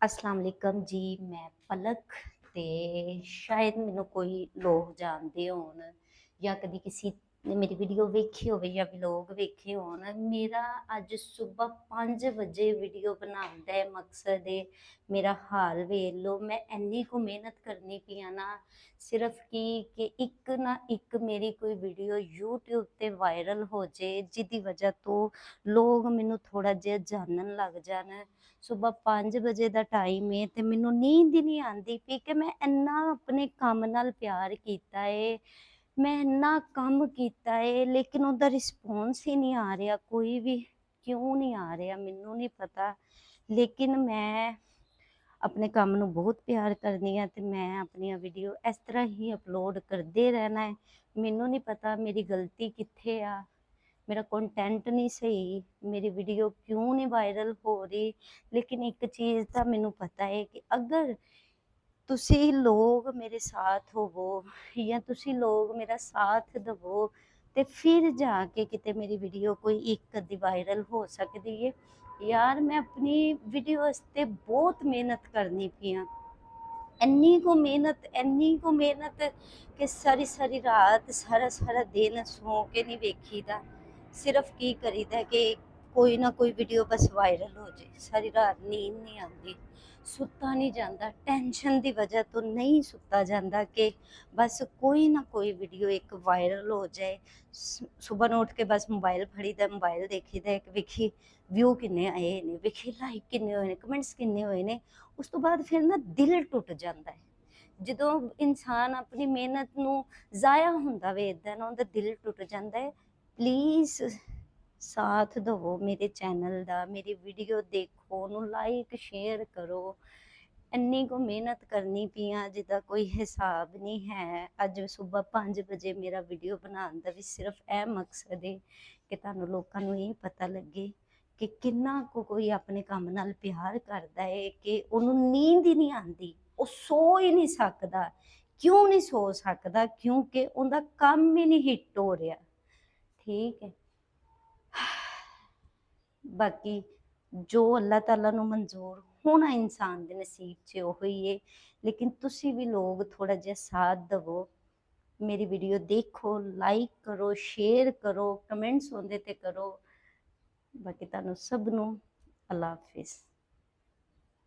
अस्सलाम वालेकुम जी। मैं पलक ते शायद मैनू कोई लोग जानते होन या कभी किसी ने मेरी वीडियो वेखी होवे या व्लॉग वेखे होन। मेरा अज सुबह 5 बजे वीडियो बनाने का मकसद है। मेरा हाल वेख लो, मैं इन्नी को मेहनत करनी पई आ ना, सिर्फ कि एक ना एक मेरी कोई वीडियो यूट्यूब ते वायरल हो जाए, जिदी वजह तो लोग मैनू थोड़ा जिहा जानन लग जान। सुबह 5 बजे का टाइम है तो मैनू नींद ही नहीं आती पई कि मैं इन्ना अपने काम नाल प्यार किया है, मैं इन्ना काम किया है, लेकिन उसका रिस्पॉन्स ही नहीं आ रहा कोई भी। क्यों नहीं आ रहा मैनू नहीं पता, लेकिन मैं अपने काम नू बहुत प्यार करनी है तो मैं अपनी वीडियो इस तरह ही अपलोड करते रहना है। मैनू नहीं पता मेरी गलती कित्थे आ, मेरा कंटेंट नहीं सही, मेरी वीडियो क्यों नहीं वायरल हो रही। लेकिन एक चीज़ का मैनू पता है कि अगर तुसी लोग मेरे साथ होवो या तुसी लोग मेरा साथ दवो तो फिर जाके किते मेरी वीडियो कोई एक अद्धी वायरल हो सकती है। यार मैं अपनी वीडियो वास्ते बहुत मेहनत करनी पई आ, इन्नी को मेहनत कि सारी सारी रात सारा सारा दिन सो के नहीं वेखीदा। सिर्फ की करीदा कि कोई ना कोई वीडियो बस वायरल हो जाए, सारी रात नींद नहीं आती, सुता नहीं जाता, टेंशन की वजह तो नहीं सुता जाता कि बस कोई ना कोई वीडियो एक वायरल हो जाए। सुबह ਨੂੰ ਉੱਠ के बस मोबाइल फड़ीदा, मोबाइल देखीदा कि वेखी व्यू किन्ने आए ने, वेखी लाइक किन्ने होए ने, कमेंट्स किन्ने होए ने। उस तो बाद फिर ना दिल टुट जाता है, ਜਦੋਂ ਇਨਸਾਨ ਆਪਣੀ ਮਿਹਨਤ ਨੂੰ ਜ਼ਾਇਆ ਹੁੰਦਾ ਵੇਖਦਾ ਨਾ, ਉਹਦਾ ਦਿਲ ਟੁੱਟ ਜਾਂਦਾ ਹੈ। ਪਲੀਜ਼ ਸਾਥ ਦਵੋ ਮੇਰੇ ਚੈਨਲ ਦਾ, ਮੇਰੀ ਵੀਡੀਓ ਦੇਖੋ, ਉਹਨੂੰ ਲਾਈਕ ਸ਼ੇਅਰ ਕਰੋ। ਇੰਨੀ ਕੁ ਮਿਹਨਤ ਕਰਨੀ ਪਈ ਆ ਜਿਹਦਾ ਕੋਈ ਹਿਸਾਬ ਨਹੀਂ ਹੈ। ਅੱਜ ਸਵੇਰ 5 ਵਜੇ ਮੇਰਾ ਵੀਡੀਓ ਬਣਾਉਣ ਦਾ ਵੀ ਸਿਰਫ ਇਹ ਮਕਸਦ ਹੈ ਕਿ ਤੁਹਾਨੂੰ ਲੋਕਾਂ ਨੂੰ ਇਹ ਪਤਾ ਲੱਗੇ ਕਿ ਕਿੰਨਾ ਕੁ ਕੋਈ ਆਪਣੇ ਕੰਮ ਨਾਲ ਪਿਆਰ ਕਰਦਾ ਹੈ ਕਿ ਉਹਨੂੰ ਨੀਂਦ ਹੀ ਨਹੀਂ ਆਉਂਦੀ, ਉਹ ਸੋ ਹੀ ਨਹੀਂ ਸਕਦਾ। ਕਿਉਂ ਨਹੀਂ ਸੋ ਸਕਦਾ? ਕਿਉਂਕਿ ਉਹਦਾ ਕੰਮ ਹੀ ਨਹੀਂ ਹਿੱਟ ਹੋ ਰਿਹਾ। ਠੀਕ ਹੈ, ਬਾਕੀ ਜੋ ਅੱਲਾਹ ਤਾਲਾ ਨੂੰ ਮਨਜ਼ੂਰ ਹੋਣਾ ਇਨਸਾਨ ਦੇ ਨਸੀਬ 'ਚ ਉਹ ਹੀ ਹੈ। ਲੇਕਿਨ ਤੁਸੀਂ ਵੀ ਲੋਕ ਥੋੜਾ ਜਿਹਾ ਸਾਥ ਦਵੋ, ਮੇਰੀ ਵੀਡੀਓ ਦੇਖੋ, ਲਾਈਕ ਕਰੋ, ਸ਼ੇਅਰ ਕਰੋ, ਕਮੈਂਟਸ ਉਹਦੇ ਤੇ ਕਰੋ। ਬਾਕੀ ਤੁਹਾਨੂੰ ਸਭ ਨੂੰ ਅੱਲਾ ਹਾਫਿਜ਼।